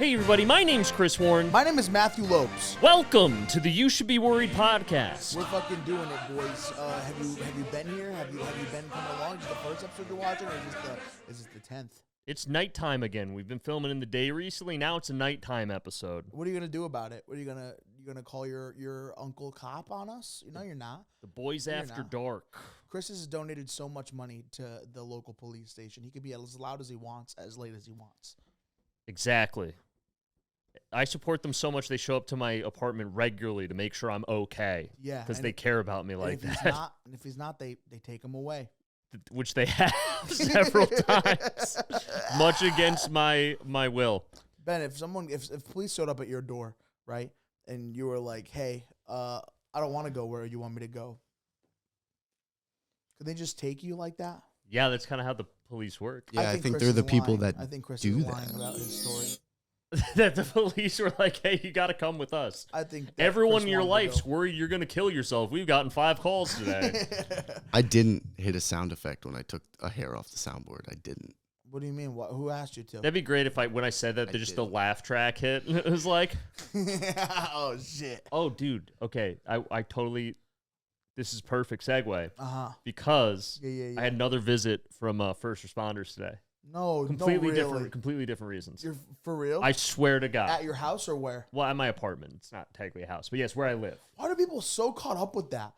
Hey everybody, my name's Chris Warren. My name is Matthew Lopes. Welcome to the You Should Be Worried podcast. We're fucking doing it, boys. Have you been here? Have you been coming along? Is this the first episode you're watching, or is this the 10th? It's nighttime again. We've been filming in the day recently. Now it's a nighttime episode. What are you gonna do about it? What are you gonna call your uncle cop on us? No, you're not. The boys after dark. Chris has donated so much money to the local police station. He could be as loud as he wants, as late as he wants. Exactly. I support them so much they show up to my apartment regularly to make sure I'm okay. Yeah. Because they care about me like that. If he's not, they take him away. Which they have several times. Much against my will. Ben, if police showed up at your door, right, and you were like, hey, I don't want to go where you want me to go, could they just take you like that? Yeah, that's kind of how the police work. Yeah, I think they're the people that I think Chris do is that. lying about his story. That the police were like, hey, you got to come with us. I think everyone Chris in your wanted to life's go. worried you're going to kill yourself. We've gotten 5 calls today. I didn't hit a sound effect when I took a hair off the soundboard. I didn't. What do you mean? Who asked you to? That'd be great if when I said that, just the laugh track hit. It was like, oh, shit. oh, dude. Okay. I totally, this is perfect segue. Uh-huh. Because Yeah. I had another visit from first responders today. No, Completely no, really. completely different reasons. You're for real? I swear to God. At your house or where? Well, at my apartment. It's not technically a house, but yes, where I live. Why are people so caught up with that?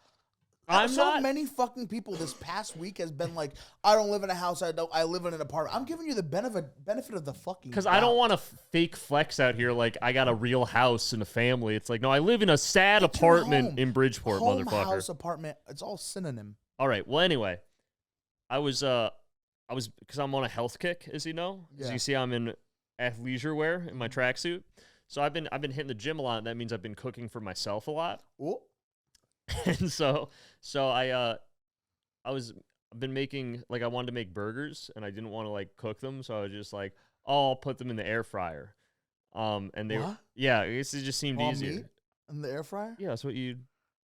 Many fucking people this past week has been like, I don't live in a house. I live in an apartment. I'm giving you the benefit of the fucking. Because I don't want to fake flex out here like I got a real house and a family. It's like, no, I live in a sad apartment in Bridgeport, motherfucker. House, apartment. It's all synonym. All right. Well, anyway, I was because I'm on a health kick, as you know. As you see, I'm in athleisure wear in my tracksuit. So I've been hitting the gym a lot, and that means I've been cooking for myself a lot. Ooh. And so I've been making, like, I wanted to make burgers and I didn't want to like cook them, so I was just like, oh, I'll put them in the air fryer. And they yeah, I guess it just seemed easier. Meat in the air fryer? Yeah, that's what you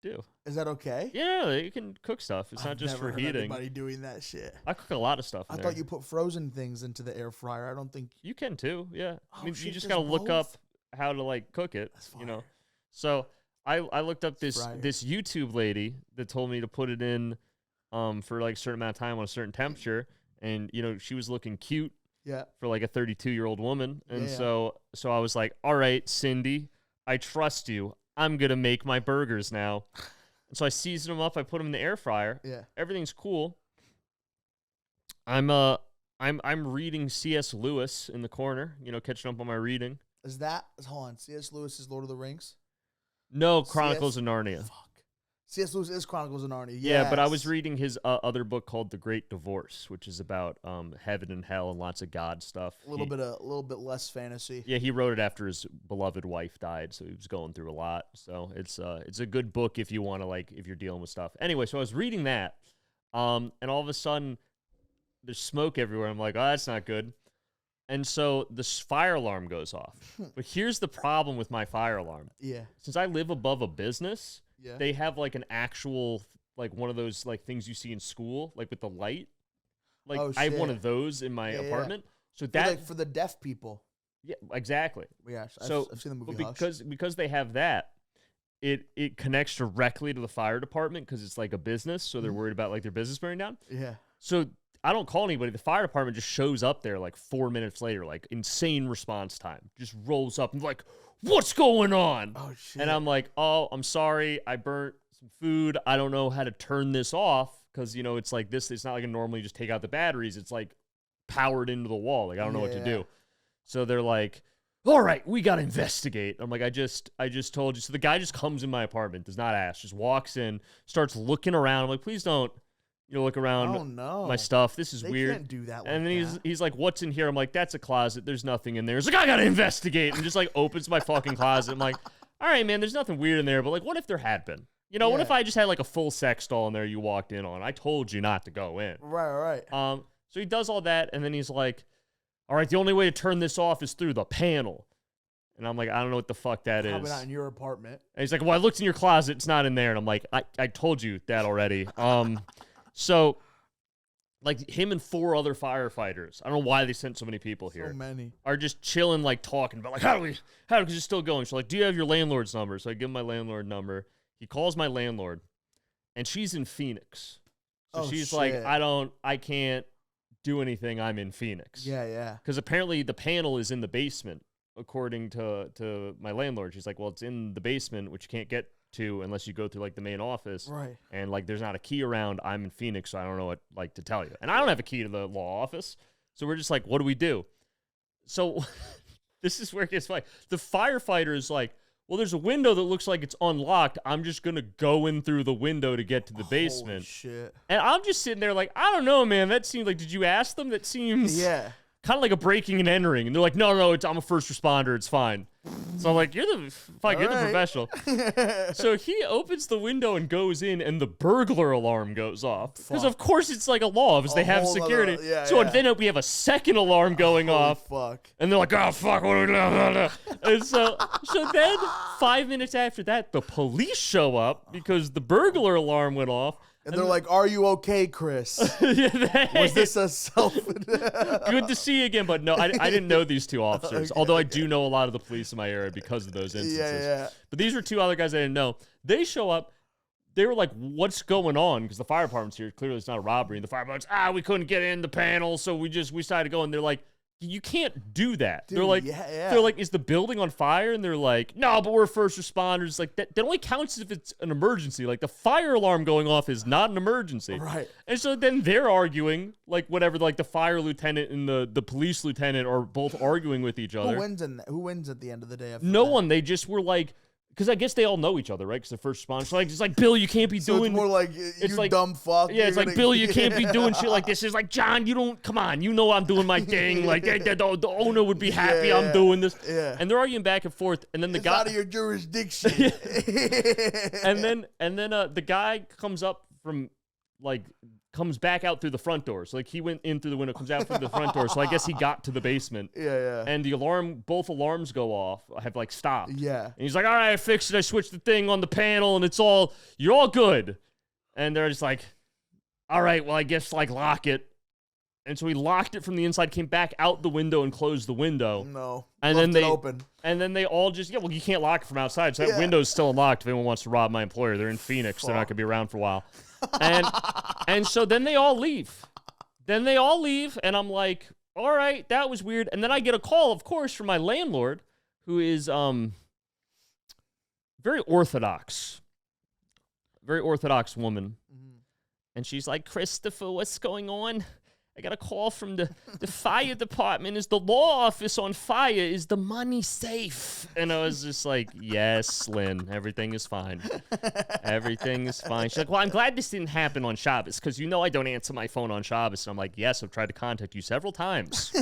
do. Is that okay? Yeah, you can cook stuff. It's not just for heating. Anybody doing that shit. I cook a lot of stuff in I there. thought you put frozen things into the air fryer. I don't think you can too. Yeah. Oh, I mean, shit, you just there's got to look both? up how to like cook it, you know. So I looked up this YouTube lady that told me to put it in for like a certain amount of time on a certain temperature, and you know, she was looking cute for like a 32-year-old woman. And so I was like, all right, Cindy, I trust you. I'm going to make my burgers now. And so I seasoned them up, I put them in the air fryer. Yeah. Everything's cool. I'm reading C.S. Lewis in the corner, you know, catching up on my reading. Hold on, C.S. Lewis's Lord of the Rings? No, Chronicles of Narnia. Fuck. C.S. Lewis is Chronicles of Narnia. Yeah, but I was reading his other book called The Great Divorce, which is about heaven and hell and lots of God stuff. A little bit less fantasy. Yeah, he wrote it after his beloved wife died, so he was going through a lot. So it's a good book if you want to, like, if you're dealing with stuff. Anyway, so I was reading that, and all of a sudden there's smoke everywhere. I'm like, oh, that's not good. And so the fire alarm goes off. But here's the problem with my fire alarm. Yeah. Since I live above a business, yeah, they have like an actual, like one of those like things you see in school, like with the light. Like I have one of those in my apartment. So that for the deaf people. Yeah, exactly. Yeah. So I've seen the movie because they have that, it connects directly to the fire department because it's like a business, so they're worried about like their business burning down. Yeah. So I don't call anybody. The fire department just shows up there like 4 minutes later, like insane response time. Just rolls up and like, what's going on? Oh, shit. And I'm like, oh, I'm sorry. I burnt some food. I don't know how to turn this off because, you know, it's like this. It's not like I normally just take out the batteries. It's like powered into the wall. Like, I don't know what to do. So they're like, all right, we got to investigate. I'm like, I just told you. So the guy just comes in my apartment, does not ask, just walks in, starts looking around. I'm like, please don't. You know, look around my stuff. This is weird. They can't do that. And then he's like, what's in here? I'm like, that's a closet. There's nothing in there. He's like, I gotta investigate. And just like opens my fucking closet. I'm like, all right, man, there's nothing weird in there. But like, what if there had been? You know, what if I just had like a full sex doll in there you walked in on? I told you not to go in. Right. So he does all that, and then he's like, all right, the only way to turn this off is through the panel. And I'm like, I don't know what the fuck that is. Probably not in your apartment. And he's like, well, I looked in your closet. It's not in there. And I'm like, I told you that already. So like him and 4 other firefighters. I don't know why they sent so many people here. So many. Are just chilling, like talking about like how because it's still going. She's like, do you have your landlord's number? So I give him my landlord number. He calls my landlord, and she's in Phoenix. So she's like, I can't do anything. I'm in Phoenix. Yeah. Because apparently the panel is in the basement, according to my landlord. She's like, well, it's in the basement, which you can't get to unless you go through like the main office. Right. And like there's not a key around. I'm in Phoenix, so I don't know what like to tell you. And I don't have a key to the law office. So we're just like, what do we do? So this is where it gets funny. The firefighter is like, well, there's a window that looks like it's unlocked. I'm just going to go in through the window to get to the basement. Holy shit. And I'm just sitting there like, I don't know, man. That seems like, did you ask them? That seems kind of like a breaking and entering. And they're like, no, I'm a first responder. It's fine. So I'm like, you're the professional. So he opens the window and goes in, and the burglar alarm goes off. Because of course it's like a law, because they have security. Then we have a second alarm going off. Fuck. And they're like, oh, fuck, what are we doing? And so then 5 minutes after that, the police show up because the burglar alarm went off. And they're like, are you okay, Chris? Was this a self? Good to see you again. But no, I didn't know these 2 officers. Although I do know a lot of the police in my area because of those instances. Yeah. But these were 2 other guys I didn't know. They show up. They were like, what's going on? Because the fire department's here. Clearly it's not a robbery. And the fire department's, we couldn't get in the panel. So we decided to go. And they're like, you can't do that. Dude, they're like, is the building on fire? And they're like, no, but we're first responders. Like that only counts if it's an emergency. Like the fire alarm going off is not an emergency. Right. And so then they're arguing, like whatever, like the fire lieutenant and the police lieutenant are both arguing with each other. Who wins at the end of the day? No one. They just were like, because I guess they all know each other, right? Because they're first responders. So it's like, Bill, you can't be doing. It's more like, you like, dumb fuck. Yeah, it's like, Bill, you can't be doing shit like this. It's like, John, come on. You know I'm doing my thing. Like, the owner would be happy I'm doing this. Yeah. And they're arguing back and forth. And then the guy. Out of your jurisdiction. and then the guy comes up from, like, comes back out through the front door. So, like, he went in through the window, comes out through the front door. So I guess he got to the basement. Yeah. And both alarms go off, have, like, stopped. Yeah. And he's like, all right, I fixed it. I switched the thing on the panel, and you're all good. And they're just like, all right, well, I guess, like, lock it. And so he locked it from the inside, came back out the window and closed the window. No. And then they open. And then they all just, well, you can't lock it from outside. So that window's still unlocked if anyone wants to rob my employer. They're in Phoenix. They're not going to be around for a while. And so then they all leave. And I'm like, all right, that was weird. And then I get a call, of course, from my landlord, who is very orthodox woman. Mm-hmm. And she's like, Christopher, what's going on? I got a call from the fire department. Is the law office on fire? Is the money safe? And I was just like, yes, Lynn, everything is fine. Everything is fine. She's like, well, I'm glad this didn't happen on Shabbos because I don't answer my phone on Shabbos. And I'm like, yes, I've tried to contact you several times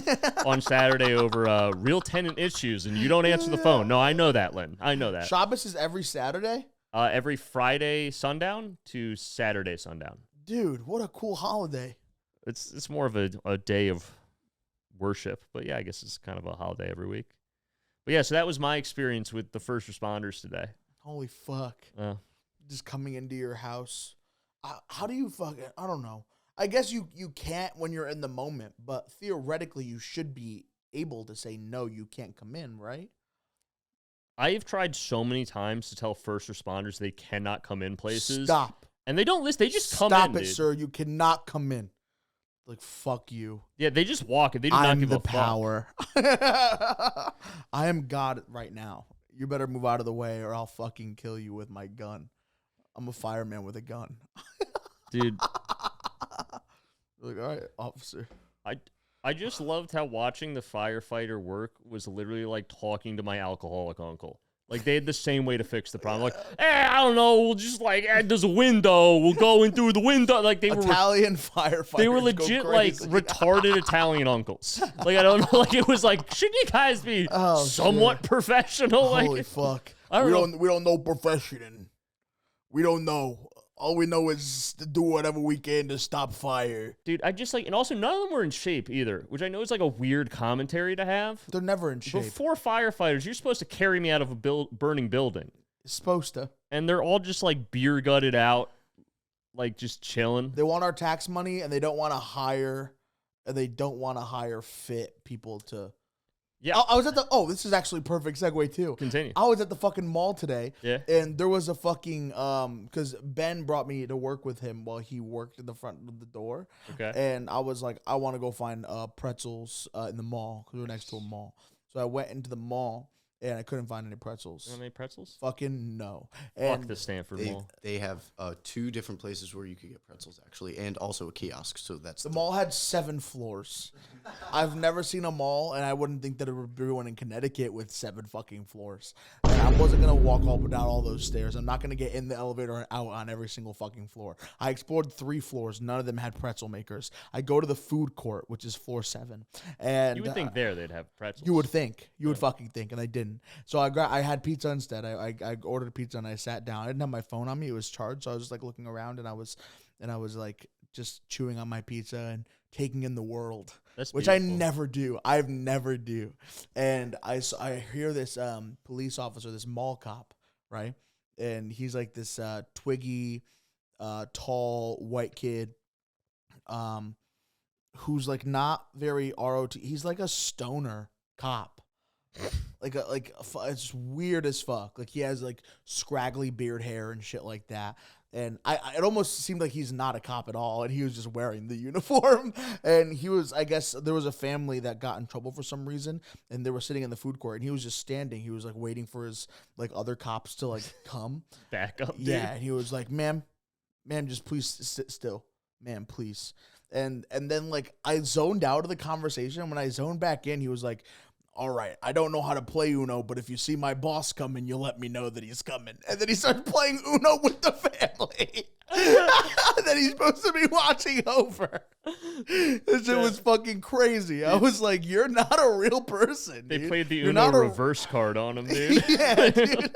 on Saturday over real tenant issues, and you don't answer the phone. No, I know that, Lynn. I know that. Shabbos is every Saturday? Every Friday sundown to Saturday sundown. Dude, what a cool holiday. It's more of a day of worship, but yeah, I guess it's kind of a holiday every week. But yeah, so that was my experience with the first responders today. Holy fuck. Just coming into your house. How do you I don't know. I guess you can't when you're in the moment, but theoretically you should be able to say, no, you can't come in, right? I've tried so many times to tell first responders they cannot come in places. Stop. And they don't listen. They just come in. Stop it, dude. Sir. You cannot come in. Like, fuck you. Yeah, they just walk and they do not give a fuck. I'm the power. I am God right now. You better move out of the way or I'll fucking kill you with my gun. I'm a fireman with a gun. Dude. Like, all right, officer. I just loved how watching the firefighter work was literally like talking to my alcoholic uncle. Like, they had the same way to fix the problem. Like, I don't know, we'll just, like, there's a window. We'll go in through the window. Like, they Italian firefighters. They were legit, like, retarded Italian uncles. Like, I don't know. Like, it was like, shouldn't you guys be somewhat professional? Holy fuck. We don't know profession. We don't know. All we know is to do whatever we can to stop fire. Dude, I just and also none of them were in shape either, which I know is like a weird commentary to have. They're never in shape. But 4 firefighters, you're supposed to carry me out of a burning building. It's supposed to. And they're all just like beer gutted out. like just chilling. They want our tax money, and they don't want to hire fit people to. Yeah. I was at the. Oh, this is actually perfect segue too. Continue. I was at the fucking mall today. Yeah. And there was a fucking because Ben brought me to work with him while he worked in the front of the door. Okay. And I was like, I want to go find pretzels in the mall because we're next to a mall. So I went into the mall and I couldn't find any pretzels. You want any pretzels? Fucking no. Fuck the Stanford Mall. They have 2 different places where you could get pretzels, actually, and also a kiosk. So that's The mall had 7 floors. I've never seen a mall, and I wouldn't think that it would be one in Connecticut with 7 fucking floors. And I wasn't going to walk up and down all those stairs. I'm not going to get in the elevator and out on every single fucking floor. I explored 3 floors. None of them had pretzel makers. I go to the food court, which is floor 7. And You would think there they'd have pretzels. You would think. You would fucking think, and I didn't. So I had pizza instead. I ordered pizza and I sat down. I didn't have my phone on me. It was charged, so I was just like looking around and I was like just chewing on my pizza and taking in the world. That's which beautiful. I never do. I never do. And I hear this police officer, this mall cop, right? And he's like this twiggy, tall white kid, who's like not very ROT. He's like a stoner cop. It's weird as fuck. Like he has like scraggly beard hair and shit like that. And it almost seemed like he's not a cop at all, and he was just wearing the uniform. And he was, I guess, there was a family that got in trouble for some reason, and they were sitting in the food court, and he was just standing. He was like waiting for his like other cops to like come Back up, dude. Yeah, and he was like, "Ma'am, just please sit still, ma'am, please." And then like I zoned out of the conversation. When I zoned back in, he was like, "All right, I don't know how to play Uno, but if you see my boss coming, you'll let me know that he's coming." And then he started playing Uno with the family that he's supposed to be watching over. This shit was fucking crazy. I was like, "You're not a real person, They dude. played the You're Uno not a reverse card on him, dude. Yeah, dude.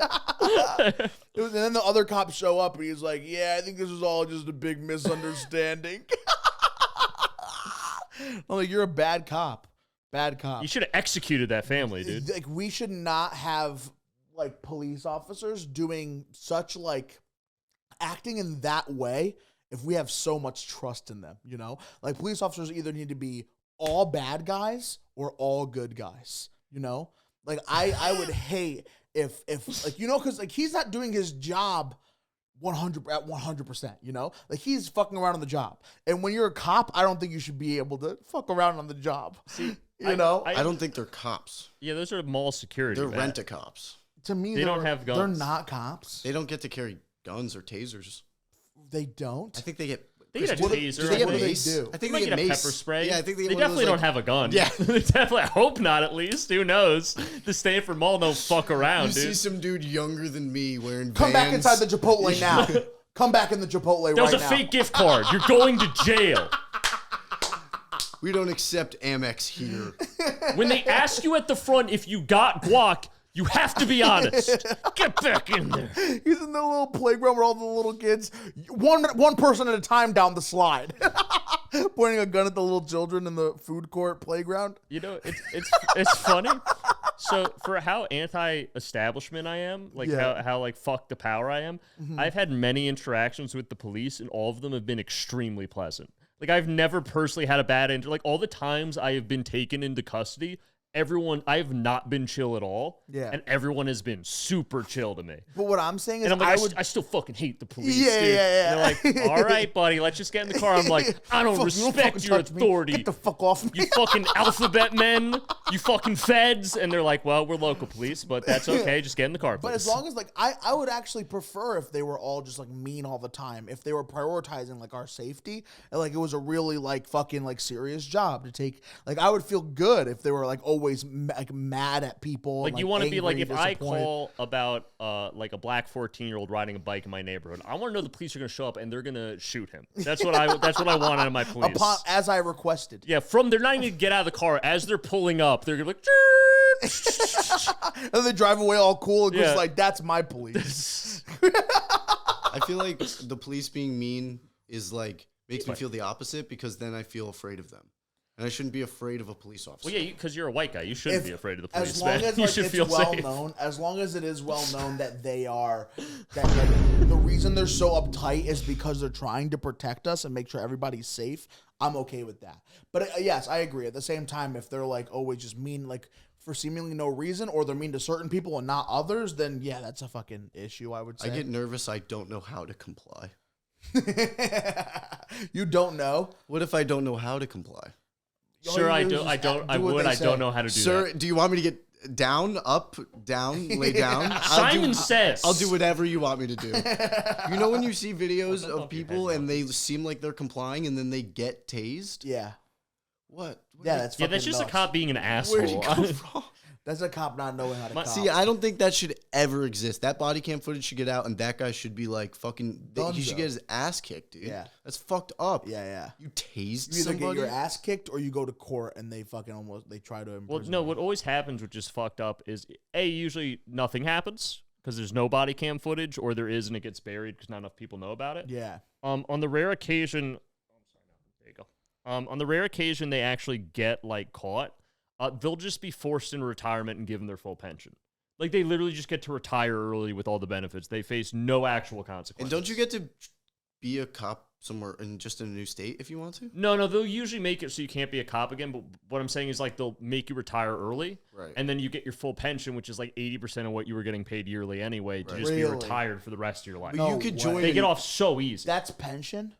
And then the other cops show up, and he's like, "Yeah, I think this was all just a big misunderstanding." I'm like, "You're a bad cop. Bad cop." You should have executed that family, dude. Like, we should not have like police officers doing such like acting in that way if we have so much trust in them, you know? Like police officers either need to be all bad guys or all good guys, you know? Like I would hate if like, you know, cuz like he's not doing his job 100%, you know? Like he's fucking around on the job. And when you're a cop, I don't think you should be able to fuck around on the job. See, you know? I don't think they're cops. Yeah, those are mall security. They're man. rent-a-cops. To me, They don't have guns. They're not cops. They don't get to carry guns or tasers. They don't. I think they get. They get a What do- taser. do they get I think. mace? I They think might they get get a mace. pepper spray. Yeah, I think they get one of definitely those, don't like- have a gun. Yeah. They definitely. I hope not. At least, who knows? The Stanford Mall don't fuck around, You dude. see some dude younger than me wearing Come back Vans. inside the Chipotle now. Come back in the Chipotle That was right a now. fake gift card. You're going to jail. We don't accept Amex here. When they ask you at the front if you got guac, you have to be honest. Get back in there. He's in the little playground where all the little kids, one person at a time down the slide, pointing a gun at the little children in the food court playground. You know, it's funny. So for how anti-establishment I am, like Yeah. how like fuck the power I am, I've had many interactions with the police, and all of them have been extremely pleasant. Like I've never personally had a bad like all the times I have been taken into custody, I have not been chill at all. Yeah. And everyone has been super chill to me. But what I'm saying is, And I'm like, I would. I still fucking hate the police. Yeah, dude. yeah, And they're like, all right, buddy, let's just get in the car. I'm like, I don't Fuck, you don't respect fucking your touch me. authority. Get the fuck off me. You fucking alphabet men, you fucking feds. And they're like, well, we're local police, but that's okay. Just get in the car, please. But as long as like I would actually prefer if they were all just like mean all the time. If they were prioritizing like our safety and like it was a really like fucking like serious job to take. Like I would feel good if they were like always like mad at people. Like and, you want to be like, angry, if I disappointed. call about like a black 14-year-old riding a bike in my neighborhood, I want to know the police are going to show up and they're going to shoot him. That's what I want out of my police. As I requested. Yeah, they're not even going to get out of the car as they're pulling up. They're going to be like, And then they drive away all cool and Yeah. just like that's my police. I feel like the police being mean is like makes me feel the opposite because then I feel afraid of them. and I shouldn't be afraid of a police officer. Well, yeah, because you're a white guy. You shouldn't be afraid of the police, as long man. as You like, should it's feel well safe. known, as long as it is well known that they are, that like, the reason they're so uptight is because they're trying to protect us and make sure everybody's safe. I'm okay with that. But yes, I agree. At the same time, if they're like always just mean, like for seemingly no reason, or they're mean to certain people and not others, then yeah, that's a fucking issue. I would say. I get nervous. I don't know how to comply. You don't know? What if I don't know how to comply? Sure, I do. I don't. I would. I don't know how to do Sir, that. do you want me to get down, up, down, lay down? Simon says. I'll do whatever you want me to do. You know when you see videos Don't of bump your people head, and they seem like they're complying and then they get tased? Yeah. What? Yeah, that's Yeah, fucking that's just nuts. a cop being an Where'd you asshole. come from? That's a cop not knowing how to cop. See, I don't think that should ever exist. That body cam footage should get out, and that guy should be like fucking. He should Dunzo. get his ass kicked, dude. Yeah. That's fucked up. Yeah. You tased You either somebody. get your ass kicked or you go to court and they fucking they try to Well, imprison no. you. What always happens, which is fucked up, is usually nothing happens because there's no body cam footage, or there is and it gets buried because not enough people know about it. Yeah. On the rare occasion, there you go. On the rare occasion they actually get like caught, they'll just be forced into retirement and given their full pension. Like they literally just get to retire early with all the benefits. They face no actual And consequences. don't you get to be a cop somewhere in a new state if you want to? No, they'll usually make it so you can't be a cop again. But what I'm saying is like they'll make you retire early, Right. and then you get your full pension, which is like 80% of what you were getting paid yearly anyway, to Right. just be Really? retired for the rest of your life. But No you could way. join. They get off so easy. That's pension?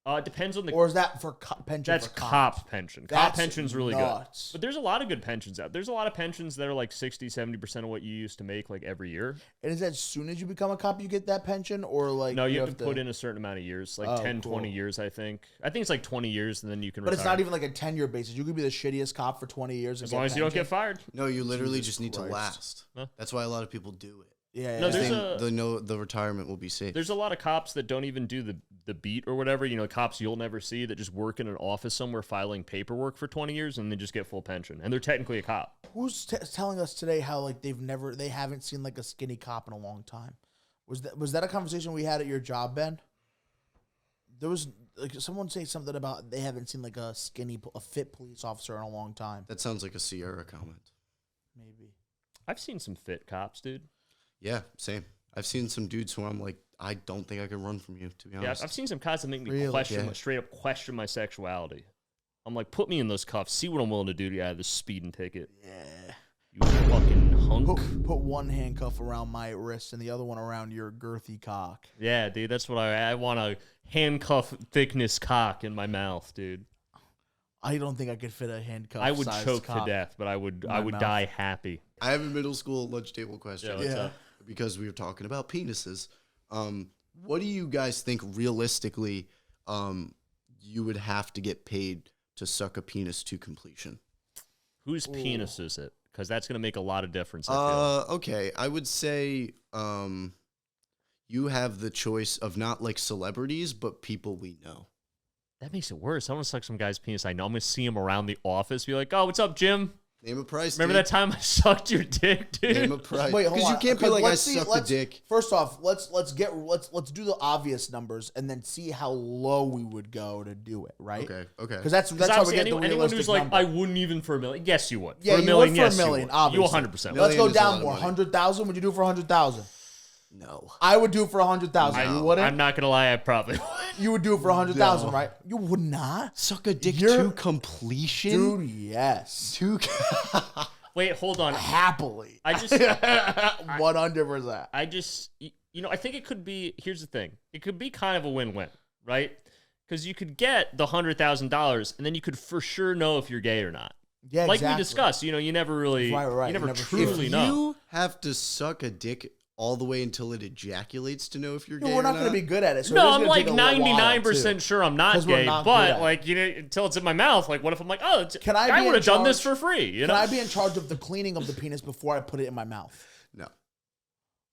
It depends on the. Or is that for pension That's for cops? cop pension. Cop That's pension's really nuts. good. But there's a lot of good pensions out. There's a lot of pensions that are like 60-70% of what you used to make like every year. And is that as soon as you become a cop you get that pension? Or like No, you have to put in a certain amount of years, like Oh, 10, cool. 20 years, I think. I think it's like 20 years, and then you can But retire. it's not even like a 10-year basis. You could be the shittiest cop for 20 years. And As long as you don't get fired. No, you literally Jesus just need to Christ. last. Huh? That's why a lot of people do it. Yeah. No, yeah. there's They know the retirement will be safe. There's a lot of cops that don't even do the beat or whatever. You know, cops you'll never see that just work in an office somewhere filing paperwork for 20 years and they just get full pension. And they're technically a cop. Who's telling us today how like they haven't seen like a skinny cop in a long time? Was that a conversation we had at your job, Ben? There was like someone say something about they haven't seen like a fit police officer in a long time. That sounds like a Sierra comment. Maybe. I've seen some fit cops, dude. Yeah, same. I've seen some dudes who I'm like, I don't think I can run from you, to be Yeah, honest. I've seen some cops that make me Really? question, Yeah. straight up question my sexuality. I'm like, put me in those cuffs. See what I'm willing to do to get out of this speeding ticket. Yeah. You fucking hunk. Put one handcuff around my wrist and the other one around your girthy cock. Yeah, dude, that's what I want, a handcuff thickness cock in my mouth, dude. I don't think I could fit a handcuff. I would sized choke cock. to death, but I would my mouth. die happy. I have a middle school lunch table question. Yeah, what's Yeah. up? Because we were talking about penises. What do you guys think realistically you would have to get paid to suck a penis to completion? Whose penis is it? Because that's going to make a lot of difference, I feel. Okay. I would say you have the choice of not like celebrities, but people we know. That makes it worse. I want to suck some guy's penis I know. I'm going to see him around the office, be like, oh, what's up, Jim? Name a price. Remember dude. that time I sucked your dick, dude? Name a price. Wait, hold Because you on. can't be like, I Let's see- sucked a dick. First off, let's do the obvious numbers and then see how low we would go to do it, right? Okay. Because that's how we Obviously, get the anyone realistic who's like, number. I wouldn't even for $1 million. Yes, you would. Yeah, for $1 you million, would yes, for $1 you million, would. obviously. You 100%. No. Let's go Million is a lot down of more. money. 100,000. Would you do for 100,000? No. I would do for 100,000. You wouldn't? I'm not going to lie, I probably would. You would do it for 100,000, No. right? You would not, Suck a dick You're- to completion? dude. Yes, Wait, hold on. happily. I just, 100%. I think it could be, here's the thing. It could be kind of a win-win, right? Because you could get the $100,000 and then you could for sure know if you're gay or not. Yeah, Like exactly. we discussed, you never really, Right. you never You never truly If know. you have to suck a dick all the way until it ejaculates to know if you're Yeah, gay we're or not not, going to be good at it. So it No, is I'm gonna like take a little while, 99% too. sure I'm not 'Cause we're gay, not good but at it. like until it's in my mouth, like what if I'm like, oh, Can I I be would in have done this charge- for free? You Can know? I be in charge of the cleaning of the penis before I put it in my mouth? No.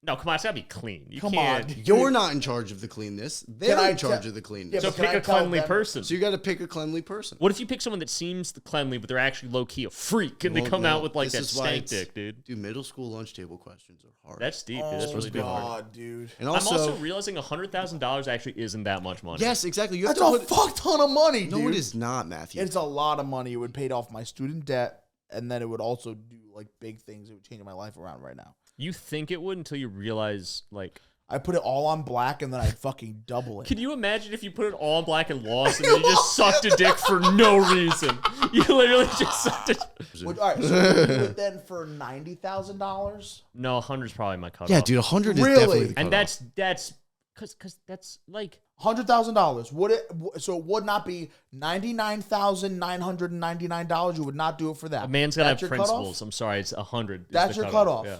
No, come on, it's gotta be clean. You Come can't. on. You're not in charge of the cleanness. They're I in charge te- of the cleanness. Yeah, So but can pick I a tell cleanly them- person. So you got to pick a cleanly person. What if you pick someone that seems cleanly, but they're actually low key a freak, and they Well, come no, out with like this that is why stank it's- dick, dude? Dude, middle school lunch table questions are hard. That's deep. Dude. Oh That's really deep. God, dude. And I'm also, also realizing $100,000 actually isn't that much money. yes, exactly. You have That's to a put. fuck ton of money, dude. No, it is not, Matthew. It's a lot of money. It would pay off my student debt, and then it would also do like big things. It would change my life around right now. You think it would until you realize, like, I put it all on black, and then I'd fucking double it. can you imagine if you put it all in black and lost, and then you just sucked a dick for no reason? You literally just sucked it. All right, so would you do it then for $90,000? No, 100's probably my cutoff. Yeah, dude, 100 is Really? definitely the And cutoff. that's because that's like $100,000. Would it? So it would not be $99,999. You would not do it for that. a man's gotta That's have your cutoff? principles. I'm sorry, it's 100. is That's the your cutoff. Yeah.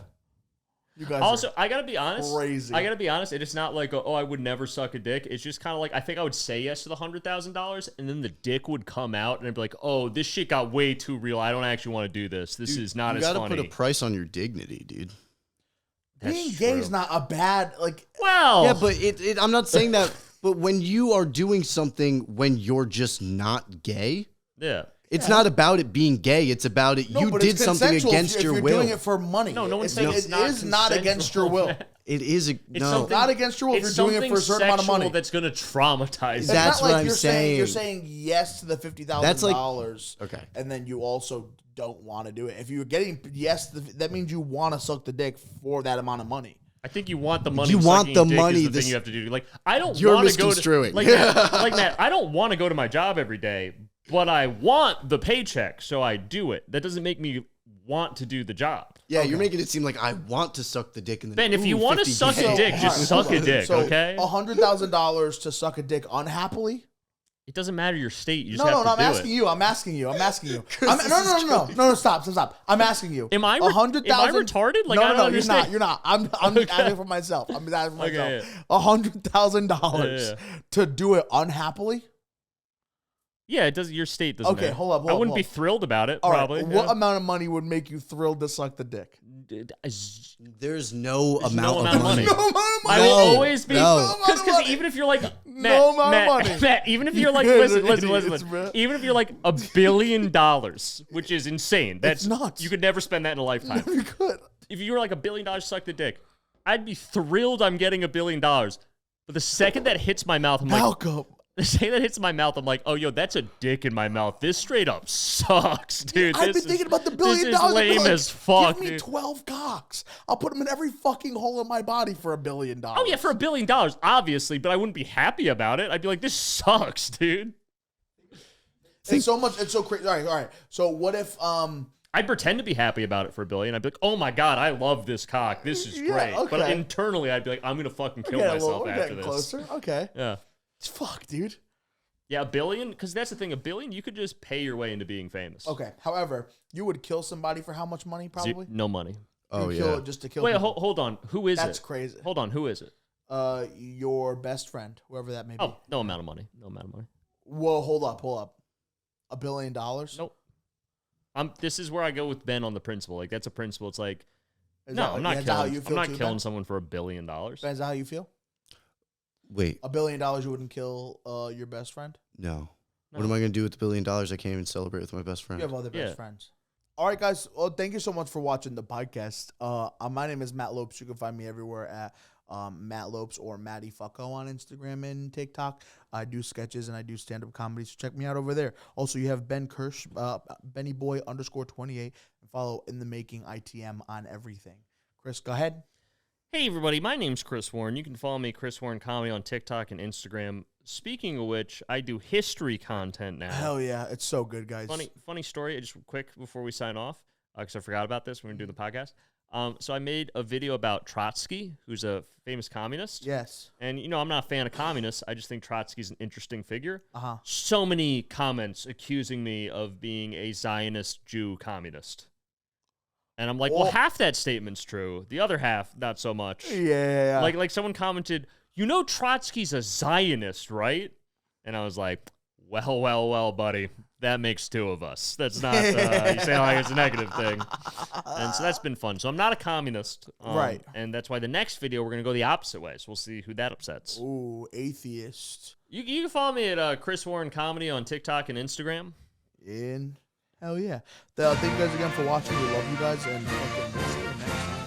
You guys Also, are I gotta be honest. crazy. I gotta be honest. It's not like oh, I would never suck a dick. It's just kind of like I think I would say yes to the $100,000, and then the dick would come out, and I'd be like, oh, this shit got way too real. I don't actually want to do this. This Dude, is not you as gotta funny. put a price on your dignity, dude. That's Being gay true. is not a bad like. Well, Yeah, but I'm not saying that. But when you are doing something when you're just not gay, yeah. it's not about it being gay. It's about it. No, You but did it's something consensual against if your you're will. doing it for money. No, no one's It's- saying it it's not is not against your consensual. will. It is a It's no. something- Not against your will if It's you're doing it for a something certain amount of sexual money. that's gonna traumatize. It's you. That's not like what I'm you're saying. You're saying yes to the $50,000. That's like- okay. And then you also don't want to do it. If you're getting yes, that means you want to suck the dick for that amount of money. I think you want the money. You want sucking the dick money, Is the this- thing you have to do. Like I don't. You're want to go to, misconstruing. like Matt. I don't want to go to my job every day, but I want the paycheck, so I do it. That doesn't make me want to do the job. Yeah, you're making it seem like I want to suck the dick in the Ben, if you want to suck a So, dick, all just right, suck hold a on. dick, So, okay? $100,000 to suck a dick unhappily? It doesn't matter your state. You just No, have to I'm do asking it. you. I'm asking you. No, stop. I'm asking you. Am I $100,000 am I retarded? Like, no, I don't no, understand. you're not. I'm asking for myself. I'm asking for Okay, myself. $100,000 Yeah. to do it unhappily? Yeah, it does. Your state doesn't. Okay, matter. hold up, I wouldn't be hold up. thrilled about it. All right. Probably. What amount of money would make you thrilled to suck the dick? There's no There's amount no of amount of money. money. No amount of I money. will No, always be no. because even if you're like No amount of Matt, money. Matt, even if you're like You guys listen, are listen, idiots, listen, bro. even if you're like $1 billion, which is insane. That's nuts. You could never spend that in a lifetime. You could. If you were like $1 billion, suck the dick. I'd be thrilled. I'm getting $1 billion. But the second that hits my mouth, I'm like, Malcolm. the second that hits my mouth, I'm like, oh, yo, that's a dick in my mouth. This straight up sucks, dude. I've been This is- thinking about the $1 billion. This is lame Like, as fuck, Give me dude. 12 cocks. I'll put them in every fucking hole in my body for $1 billion. Oh yeah, for $1 billion, obviously, but I wouldn't be happy about it. I'd be like, this sucks, dude. It's so much. It's so crazy. All right. So what if I'd pretend to be happy about it for $1 billion. I'd be like, oh my god, I love this cock. This is Yeah, great. But okay. internally, I'd be like, I'm gonna fucking kill Yeah, myself we're after getting this. closer. Okay. Yeah, Fuck, dude. yeah, $1 billion. Because that's the thing, $1 billion, you could just pay your way into being famous. Okay. However, you would kill somebody for how much money? Probably. No money. Oh You'd kill yeah. it just to kill. Wait, people. hold on. Who is it? That's crazy. Hold on. Who is it? Your best friend, whoever that may be. Oh, no amount of money. No amount of money. Whoa, hold up. $1 billion? Nope. This is where I go with Ben on the principle. Like that's a principle. It's like Is no, that- I'm not is that how killing. you I'm feel not too, killing Ben? someone for $1 billion. Ben, is that how you feel? Wait, $1 billion, you wouldn't kill your best friend? no. No. What am I gonna do with $1 billion? I can't even celebrate with my best friend. You have other best Yeah. friends. All right, guys. Well, thank you so much for watching the podcast. My name is Matt Lopes. You can find me everywhere at Matt Lopes or Matty Fucko on Instagram and TikTok. I do sketches and I do stand-up comedy, so check me out over there. Also, you have Ben Kirsch, BennyBoy_28, and follow In the Making ITM on everything. Chris, go ahead. Hey everybody, my name's Chris Warren. You can follow me, Chris Warren Comedy, on TikTok and Instagram. Speaking of which, I do history content now. Hell yeah, it's so good, guys. Funny story. Just quick before we sign off, because I forgot about this when we do the podcast. So I made a video about Trotsky, who's a famous communist. Yes. And I'm not a fan of communists. I just think Trotsky's an interesting figure. Uh-huh. So many comments accusing me of being a Zionist Jew communist. And I'm like, well, half that statement's true. The other half, not so much. Yeah. Like someone commented, Trotsky's a Zionist, right? And I was like, Well, buddy. That makes 2 of us. That's not, you say like it's a negative thing. And so that's been fun. So I'm not a communist. Right. And that's why the next video, we're going to go the opposite way. So we'll see who that upsets. Ooh, atheist. You can follow me at Chris Warren Comedy on TikTok and Instagram. Hell yeah. Thank you guys again for watching. We love you guys. And fucking we'll see you next time.